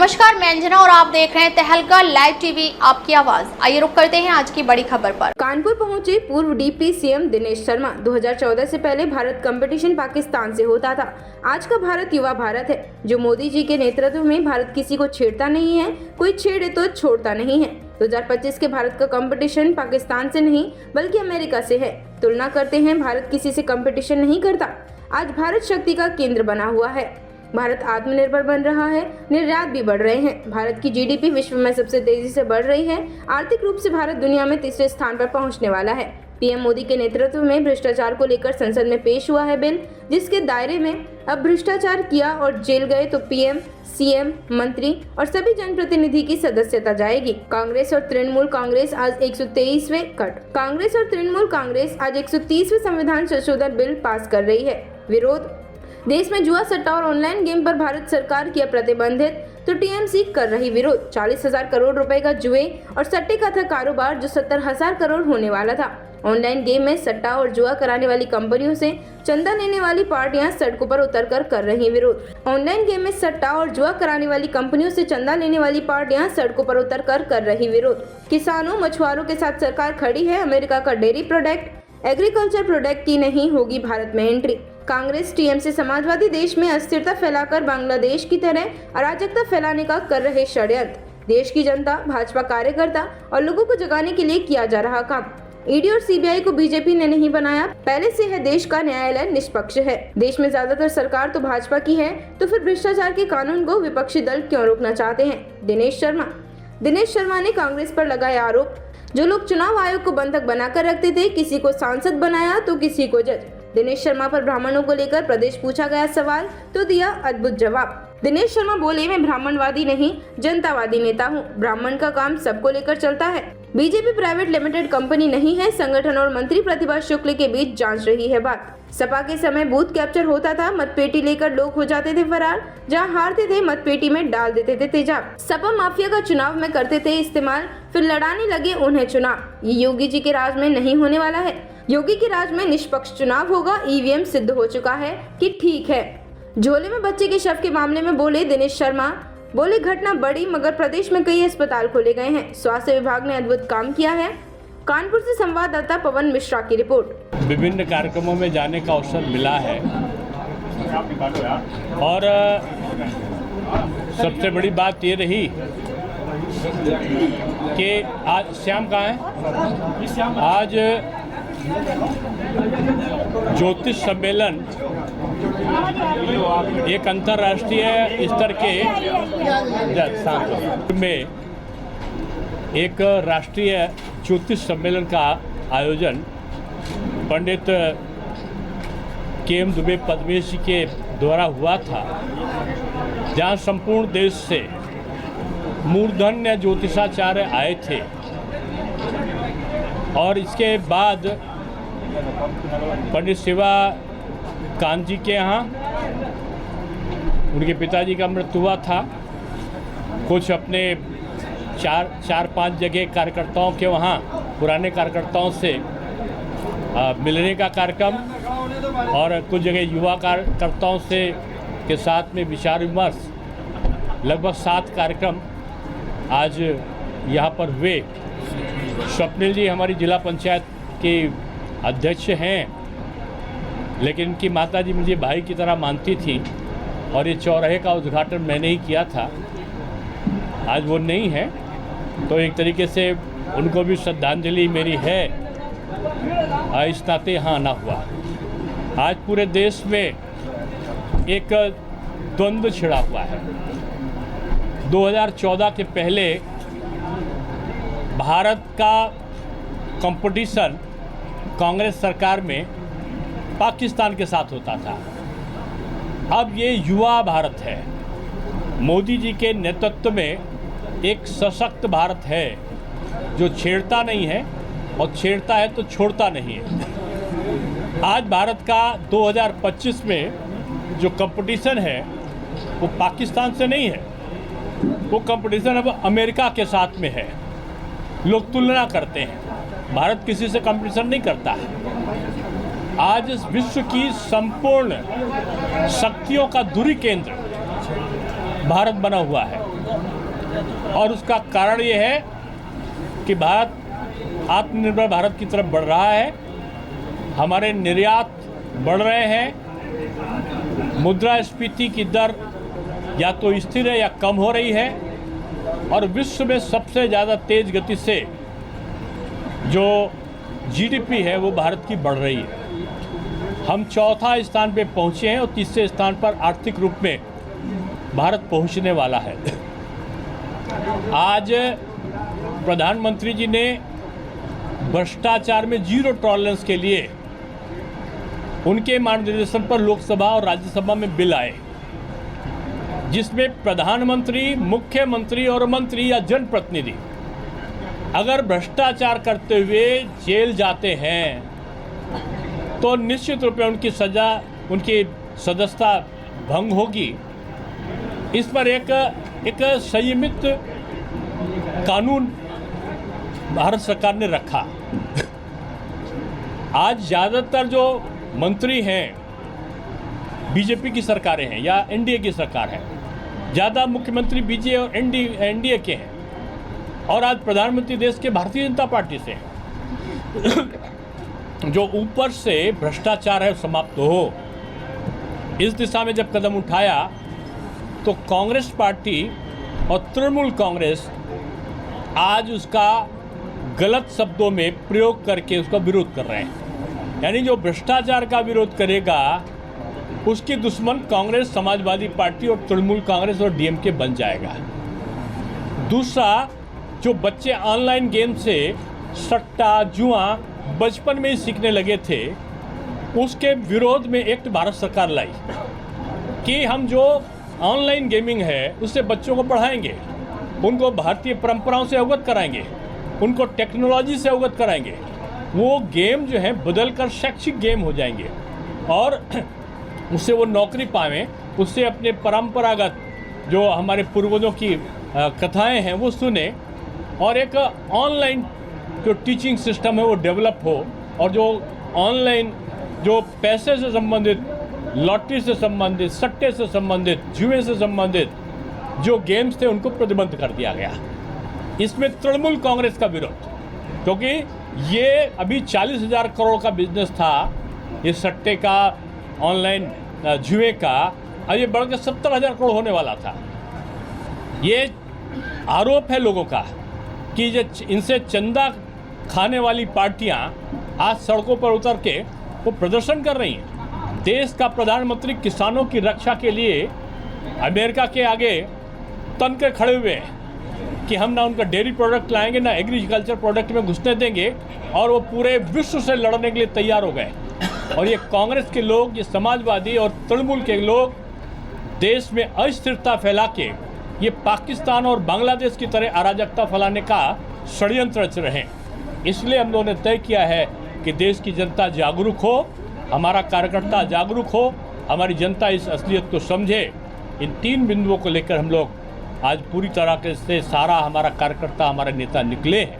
नमस्कार, मैं अंजना और आप देख रहे हैं तहलका लाइव टीवी, आपकी आवाज। आइए रुक करते हैं आज की बड़ी खबर पर। कानपुर पहुंचे पूर्व डिप्टी सीएम दिनेश शर्मा। 2014 से पहले भारत कंपटीशन पाकिस्तान से होता था। आज का भारत युवा भारत है, जो मोदी जी के नेतृत्व में भारत किसी को छेड़ता नहीं है, कोई छेड़े तो छोड़ता नहीं है। 2025 के भारत का कंपटीशन पाकिस्तान से नहीं बल्कि अमेरिका से है। तुलना करते हैं, भारत किसी से कंपटीशन नहीं करता। आज भारत शक्ति का केंद्र बना हुआ है। भारत आत्मनिर्भर बन रहा है, निर्यात भी बढ़ रहे हैं। भारत की जीडीपी विश्व में सबसे तेजी से बढ़ रही है। आर्थिक रूप से भारत दुनिया में तीसरे स्थान पर पहुंचने वाला है। पीएम मोदी के नेतृत्व में भ्रष्टाचार को लेकर संसद में पेश हुआ है बिल, जिसके दायरे में अब भ्रष्टाचार किया और जेल गए तो पीएम, सीएम, मंत्री और सभी जनप्रतिनिधि की सदस्यता जाएगी। कांग्रेस और तृणमूल कांग्रेस आज 130वें संविधान संशोधन बिल पास कर रही है। विरोध: देश में जुआ, सट्टा और ऑनलाइन गेम पर भारत सरकार किया प्रतिबंधित, तो टीएमसी कर रही विरोध। 40,000 करोड़ रुपए का जुए और सट्टे का था कारोबार, जो 70,000 करोड़ होने वाला था। ऑनलाइन गेम में सट्टा और जुआ कराने वाली कंपनियों से चंदा लेने वाली पार्टियां सड़कों पर उतरकर कर रही विरोध। ऑनलाइन गेम में सट्टा और जुआ कराने वाली कंपनियों से चंदा लेने वाली पार्टियां सड़कों पर उतरकर कर रही विरोध। किसानों, मछुआरों के साथ सरकार खड़ी है। अमेरिका का डेयरी प्रोडक्ट, एग्रीकल्चर प्रोडक्ट की नहीं होगी भारत में एंट्री। कांग्रेस, टीएमसी, समाजवादी देश में अस्थिरता फैलाकर बांग्लादेश की तरह अराजकता फैलाने का कर रहे षड्यंत्र। देश की जनता, भाजपा कार्यकर्ता और लोगों को जगाने के लिए किया जा रहा काम। ईडी और सीबीआई को बीजेपी ने नहीं बनाया, पहले से है देश का न्यायालय निष्पक्ष है। देश में ज्यादातर सरकार तो भाजपा की है, तो फिर भ्रष्टाचार के कानून को विपक्षी दल क्यों रोकना चाहते हैं? दिनेश शर्मा ने कांग्रेस पर लगाए आरोप। जो लोग चुनाव आयोग को बंधक बनाकर रखते थे, किसी को सांसद बनाया तो किसी को जज। दिनेश शर्मा पर ब्राह्मणों को लेकर प्रदेश पूछा गया सवाल, तो दिया अद्भुत जवाब। दिनेश शर्मा बोले, मैं ब्राह्मणवादी नहीं, जनतावादी नेता हूँ। ब्राह्मण का काम सबको लेकर चलता है। बीजेपी प्राइवेट लिमिटेड कंपनी नहीं है। संगठन और मंत्री प्रतिभा शुक्ल के बीच जांच रही है बात। सपा के समय बूथ कैप्चर होता था, मतपेटी लेकर लोग हो जाते थे फरार। जहां हारते थे, मतपेटी में डाल देते थे तेजाब। सपा माफिया का चुनाव में करते थे इस्तेमाल, फिर लड़ाने लगे उन्हें चुनाव। ये योगी जी के राज में नहीं होने वाला है। योगी के राज में निष्पक्ष चुनाव होगा। ईवीएम सिद्ध हो चुका है कि ठीक है। झोले में बच्चे के शव के मामले में बोले दिनेश शर्मा, बोले घटना बड़ी, मगर प्रदेश में कई अस्पताल खोले गए हैं। स्वास्थ्य विभाग ने अद्भुत काम किया है। कानपुर से संवाददाता पवन मिश्रा की रिपोर्ट। विभिन्न कार्यक्रमों में जाने का अवसर मिला है और सबसे बड़ी बात ये रही कि आज श्याम कहाँ है? आज ज्योतिष सम्मेलन एक अंतर्राष्ट्रीय स्तर के में एक राष्ट्रीय ज्योतिष सम्मेलन का आयोजन पंडित के.एम. दुबे पद्मेश जी के द्वारा हुआ था, जहाँ संपूर्ण देश से मूर्धन्य ज्योतिषाचार्य आए थे। और इसके बाद पंडित शिवा कांत जी के यहाँ उनके पिताजी का मृत्यु हुआ था। कुछ अपने चार पांच जगह कार्यकर्ताओं के वहाँ पुराने कार्यकर्ताओं से मिलने का कार्यक्रम और कुछ जगह युवा कार्यकर्ताओं से के साथ में विचार विमर्श, लगभग 7 कार्यक्रम आज यहाँ पर हुए। स्वप्निल जी हमारी जिला पंचायत के अध्यक्ष हैं, लेकिन इनकी माता जी मुझे भाई की तरह मानती थी और ये चौराहे का उद्घाटन मैंने ही किया था। आज वो नहीं है, तो एक तरीके से उनको भी श्रद्धांजलि मेरी है। इस नाते यहाँ आना हुआ। आज पूरे देश में एक द्वंद्व छिड़ा हुआ है। 2014 के पहले भारत का कंपटीशन कांग्रेस सरकार में पाकिस्तान के साथ होता था। अब ये युवा भारत है। मोदी जी के नेतृत्व में एक सशक्त भारत है, जो छेड़ता नहीं है और छेड़ता है तो छोड़ता नहीं है। आज भारत का 2025 में जो कंपटीशन है वो पाकिस्तान से नहीं है, वो कंपटीशन अब अमेरिका के साथ में है। लोग तुलना करते हैं, भारत किसी से कंपटीशन नहीं करता है। आज इस विश्व की संपूर्ण शक्तियों का धुरी केंद्र भारत बना हुआ है। और उसका कारण ये है कि भारत आत्मनिर्भर भारत की तरफ बढ़ रहा है, हमारे निर्यात बढ़ रहे हैं, मुद्रास्फीति की दर या तो स्थिर है या कम हो रही है, और विश्व में सबसे ज़्यादा तेज़ गति से जो जीडीपी है वो भारत की बढ़ रही है। हम चौथा स्थान पे पहुँचे हैं और तीसरे स्थान पर आर्थिक रूप में भारत पहुँचने वाला है। आज प्रधानमंत्री जी ने भ्रष्टाचार में जीरो टॉलरेंस के लिए उनके मार्गदर्शन पर लोकसभा और राज्यसभा में बिल आए, जिसमें प्रधानमंत्री, मुख्यमंत्री और मंत्री या जनप्रतिनिधि अगर भ्रष्टाचार करते हुए जेल जाते हैं तो निश्चित रूप में उनकी सज़ा, उनकी सदस्यता भंग होगी। इस पर एक संयमित कानून भारत सरकार ने रखा। आज ज़्यादातर जो मंत्री हैं बीजेपी की सरकारें हैं या एनडीए की सरकार है, ज़्यादा मुख्यमंत्री बीजेपी और एनडीए के हैं, और आज प्रधानमंत्री देश के भारतीय जनता पार्टी से जो ऊपर से भ्रष्टाचार है समाप्त हो, इस दिशा में जब कदम उठाया तो कांग्रेस पार्टी और तृणमूल कांग्रेस आज उसका गलत शब्दों में प्रयोग करके उसका विरोध कर रहे हैं। यानी जो भ्रष्टाचार का विरोध करेगा उसकी दुश्मन कांग्रेस, समाजवादी पार्टी और तृणमूल कांग्रेस और डीएमके बन जाएगा। दूसरा, जो बच्चे ऑनलाइन गेम से सट्टा, जुआ बचपन में ही सीखने लगे थे, उसके विरोध में एक्ट भारत सरकार लाई कि हम जो ऑनलाइन गेमिंग है उससे बच्चों को पढ़ाएंगे, उनको भारतीय परंपराओं से अवगत कराएंगे, उनको टेक्नोलॉजी से अवगत कराएंगे। वो गेम जो है बदल कर शैक्षिक गेम हो जाएंगे और उससे वो नौकरी पावें, उससे अपने परंपरागत जो हमारे पूर्वजों की कथाएं हैं वो सुने, और एक ऑनलाइन जो टीचिंग सिस्टम है वो डेवलप हो, और जो ऑनलाइन जो पैसे से संबंधित, लॉटरी से संबंधित, सट्टे से संबंधित, जुए से संबंधित जो गेम्स थे उनको प्रतिबंध कर दिया गया। इसमें तृणमूल कांग्रेस का विरोध, क्योंकि ये अभी 40,000 करोड़ का बिजनेस था ये सट्टे का, ऑनलाइन जुए का, और ये बढ़कर 70,000 करोड़ होने वाला था। ये आरोप है लोगों का कि जो इनसे चंदा खाने वाली पार्टियां आज सड़कों पर उतर के वो प्रदर्शन कर रही हैं। देश का प्रधानमंत्री किसानों की रक्षा के लिए अमेरिका के आगे तन के खड़े हुए हैं कि हम ना उनका डेयरी प्रोडक्ट लाएंगे, ना एग्रीकल्चर प्रोडक्ट में घुसने देंगे, और वो पूरे विश्व से लड़ने के लिए तैयार हो गए। और ये कांग्रेस के लोग, ये समाजवादी और तृणमूल के लोग देश में अस्थिरता फैला के ये पाकिस्तान और बांग्लादेश की तरह अराजकता फैलाने का षड्यंत्र रच रहे हैं। इसलिए हम लोगों ने तय किया है कि देश की जनता जागरूक हो, हमारा कार्यकर्ता जागरूक हो, हमारी जनता इस असलियत को समझे। इन 3 बिंदुओं को लेकर हम लोग आज पूरी तरह से सारा हमारा कार्यकर्ता, हमारे नेता निकले हैं,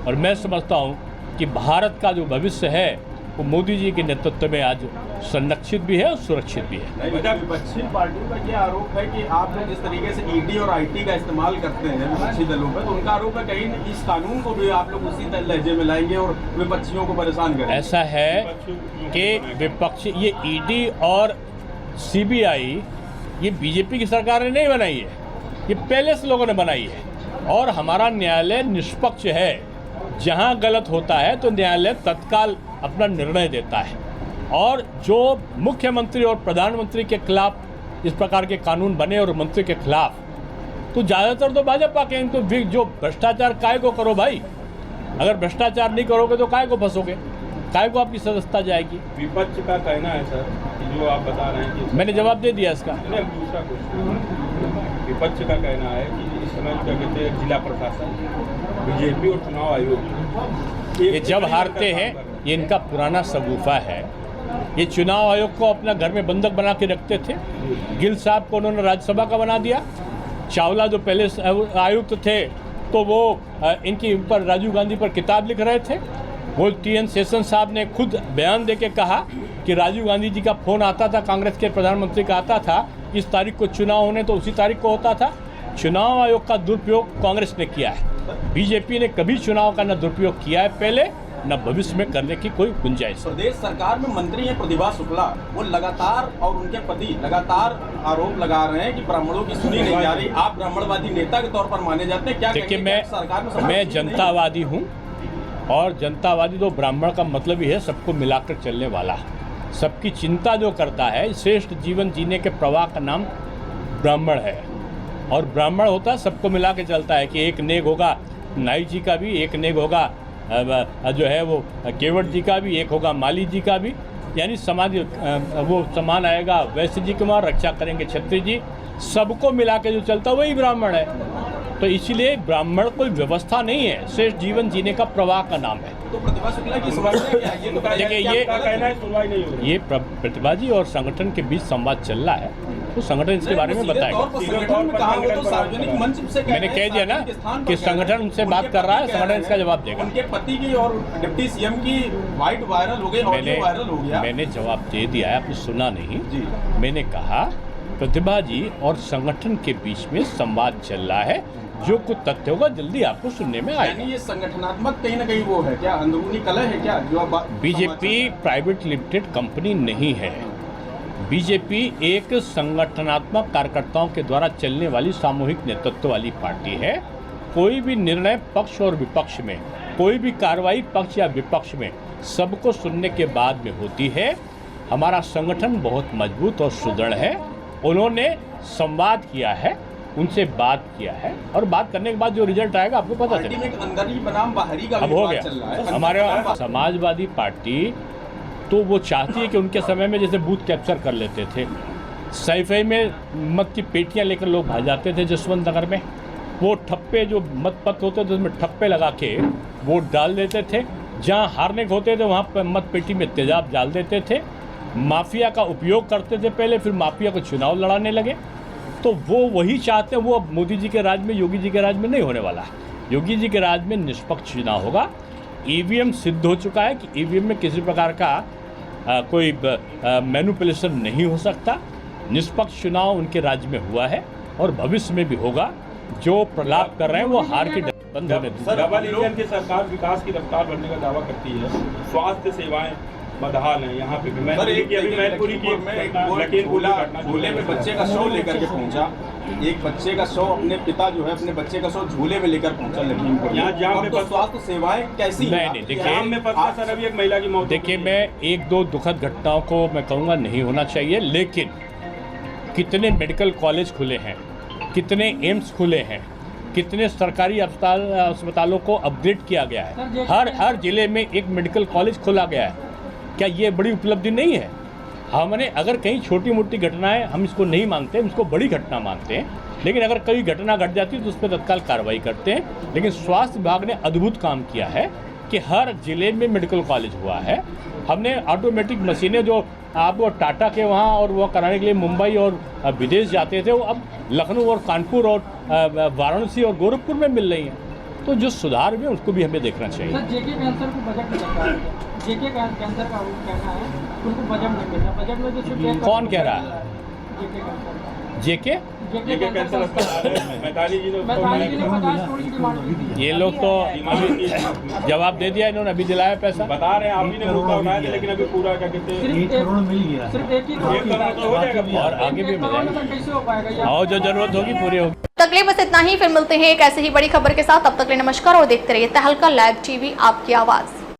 और मैं समझता हूँ कि भारत का जो भविष्य है वो मोदी जी के नेतृत्व में आज संरक्षित भी है और सुरक्षित भी है। विपक्षी पार्टियों का ये आरोप है कि आप लोग जिस तरीके से ईडी और आईटी का इस्तेमाल करते हैं विपक्षी दलों पर, तो उनका आरोप है कहीं इस कानून को भी आप लोग उसी लहजे में लाएंगे और विपक्षियों को परेशान करेंगे। ऐसा है कि विपक्षी, ये ईडी और सीबीआई ये बीजेपी की सरकार ने नहीं बनाई है, ये पहले से लोगों ने बनाई है, और हमारा न्यायालय निष्पक्ष है। जहाँ गलत होता है तो न्यायालय तत्काल अपना निर्णय देता है, और जो मुख्यमंत्री और प्रधानमंत्री के खिलाफ इस प्रकार के कानून बने और मंत्री के खिलाफ, तो ज़्यादातर तो भाजपा के, इनको जो भ्रष्टाचार काय को करो भाई, अगर भ्रष्टाचार नहीं करोगे तो काय को फंसोगे, काय को आपकी सदस्यता जाएगी। विपक्ष का कहना है सर कि जो आप बता रहे हैं कि मैंने जवाब दे दिया इसका। दूसरा क्वेश्चन, विपक्ष का कहना है कि इस समय क्या कहते हैं जिला प्रशासन, बीजेपी और चुनाव आयोग ये जब हारते हैं, ये इनका पुराना सगुफा है। ये चुनाव आयोग को अपना घर में बंधक बना के रखते थे। गिल साहब को उन्होंने राज्यसभा का बना दिया। चावला जो पहले आयुक्त थे तो वो इनकी ऊपर राजीव गांधी पर किताब लिख रहे थे। वो TN सेशन साहब ने खुद बयान देके कहा कि राजीव गांधी जी का फ़ोन आता था, कांग्रेस के प्रधानमंत्री का आता था, इस तारीख को चुनाव होने तो उसी तारीख को होता था। चुनाव आयोग का दुरुपयोग कांग्रेस ने किया है। बीजेपी ने कभी चुनाव का न दुरुपयोग किया है पहले, न भविष्य में करने की कोई गुंजाइश। प्रदेश सरकार में मंत्री हैं प्रतिभा शुक्ला, वो लगातार और उनके पति लगातार आरोप लगा रहे हैं कि ब्राह्मणों की सुनी नहीं जा रही। आप ब्राह्मणवादी नेता के तौर पर माने जाते हैं, क्या देखिए सरकार में मैं जनतावादी हूँ, और जनतावादी तो ब्राह्मण का मतलब ही है सबको मिलाकर चलने वाला, सबकी चिंता जो करता है। श्रेष्ठ जीवन जीने के प्रवाह का नाम ब्राह्मण है, और ब्राह्मण होता है सबको मिला के चलता है कि एक नेक होगा नाई जी का भी, एक नेक होगा जो है वो केवट जी का भी, एक होगा माली जी का भी, यानी समाज वो समान आएगा। वैश्य जी कुमार रक्षा करेंगे क्षत्रिय जी, सबको मिला के जो चलता वही ब्राह्मण है। तो इसीलिए ब्राह्मण कोई व्यवस्था नहीं है, श्रेष्ठ जीवन जीने का प्रवाह का नाम है। तो प्रतिभा शुक्ला की समस्या क्या है? देखिए ये प्रतिभा जी और संगठन के बीच संवाद चल रहा है, तो संगठन इसके बारे में बताएगा। मैंने कह दिया ना कि संगठन उनसे बात कर रहा है, संगठन इसका जवाब देगा। उनके पति की और डिप्टी सीएम की वाइट वायरल हो गई, ऑडियो वायरल हो गया। मैंने जवाब दे दिया है, आपने सुना नहीं जी। मैंने कहा प्रतिभा जी और संगठन के बीच में संवाद चल रहा है, जो कुछ तथ्य होगा जल्दी आपको सुनने में आएगा। यानी ये संगठनात्मक कहीं ना कहीं वो है क्या, अंदरूनी कलह है क्या? जो बीजेपी प्राइवेट लिमिटेड कंपनी नहीं है। बीजेपी एक संगठनात्मक कार्यकर्ताओं के द्वारा चलने वाली सामूहिक नेतृत्व वाली पार्टी है। कोई भी निर्णय पक्ष और विपक्ष में, कोई भी कार्रवाई पक्ष या विपक्ष में, सबको सुनने के बाद में होती है। हमारा संगठन बहुत मजबूत और सुदृढ़ है। उन्होंने संवाद किया है, उनसे बात किया है, और बात करने के बाद जो रिजल्ट आएगा आपको पता चलेगा। अंदरी बनाम बाहरी का अब हो गया। हमारे समाजवादी पार्टी तो वो चाहती है कि उनके समय में जैसे बूथ कैप्चर कर लेते थे, सैफई में मत की पेटियां लेकर लोग भाग जाते थे जसवंत नगर में, वो ठप्पे जो मत पत्र होते थे उसमें ठप्पे लगा के वोट डाल देते थे। जहाँ हारने के होते थे वहाँ पर मत पेटी में तेजाब डाल देते थे। माफिया का उपयोग करते थे पहले, फिर माफिया को चुनाव लड़ाने लगे। तो वो वही चाहते हैं, वो अब मोदी जी के राज में, योगी जी के राज में नहीं होने वाला है। योगी जी के राज में निष्पक्ष चुनाव होगा। ईवीएम सिद्ध हो चुका है कि ईवीएम में किसी प्रकार का कोई मैनिपुलेशन नहीं हो सकता। निष्पक्ष चुनाव उनके राज्य में हुआ है और भविष्य में भी होगा। जो प्रलाप कर रहे हैं वो हार के बंद होने सर, डबल इंजन की सरकार विकास की रफ्तार बढ़ने का दावा करती है। स्वास्थ्य सेवाएं बदहाल हैं यहाँ पे भी। मैं मैनपुरी की झूले में बच्चे का शव लेकर के पहुंचा, एक बच्चे का शव, अपने पिता जो है अपने बच्चे का शव झूले में लेकर पहुंचा लखीमपुर। यहाँ जाम में स्वास्थ्य सेवाएं कैसी? नहीं देखिए, सर अभी एक महिला की मौत। देखिए मैं एक दो दुखद घटनाओं को मैं कहूँगा नहीं होना चाहिए, लेकिन कितने मेडिकल कॉलेज खुले हैं, कितने एम्स खुले हैं, कितने सरकारी अस्पतालों को अपग्रेड किया गया है, हर जिले में एक मेडिकल कॉलेज खोला गया है। क्या ये बड़ी उपलब्धि नहीं है? हमने अगर कहीं छोटी मोटी घटनाएं, हम इसको नहीं मानते, हम इसको बड़ी घटना मानते हैं, लेकिन अगर कोई घटना घट जाती है तो उस पर तत्काल कार्रवाई करते हैं। लेकिन स्वास्थ्य विभाग ने अद्भुत काम किया है कि हर जिले में मेडिकल कॉलेज हुआ है। हमने ऑटोमेटिक मशीनें जो आप वो टाटा के वहाँ और वो कराने के लिए मुंबई और विदेश जाते थे, वो अब लखनऊ और कानपुर और वाराणसी और गोरखपुर में मिल रही हैं। तो जो सुधार में उसको भी हमें देखना चाहिए। सर जेके कैंसर को बजट में रखा है, जेके कैंसर का कहना है उनको बजट नहीं मिलता। बजट में जो कौन कह रहा है? जेके कैंसर अस्पताल है, मैताली जी ने 50 करोड़ की डिमांड की थी। ये लोग तो जवाब दे दिया इन्होंने, अभी दिलाया पैसा। बता रहे हैं आप ही ने मुद्दा उठाया था, लेकिन अभी पूरा क्या कहते हैं 1 करोड़ मिल गया, सिर्फ 1 ही करोड़ तो हो जाएगा और आगे भी मिलेगा, कैसे हो पाएगा? और जो जरूरत होगी पूरी होगी। तक के लिए बस इतना ही, फिर मिलते हैं एक ऐसे ही बड़ी खबर के साथ। तब तक के लिए नमस्कार और देखते रहिए तहलका लाइव टीवी, आपकी आवाज़।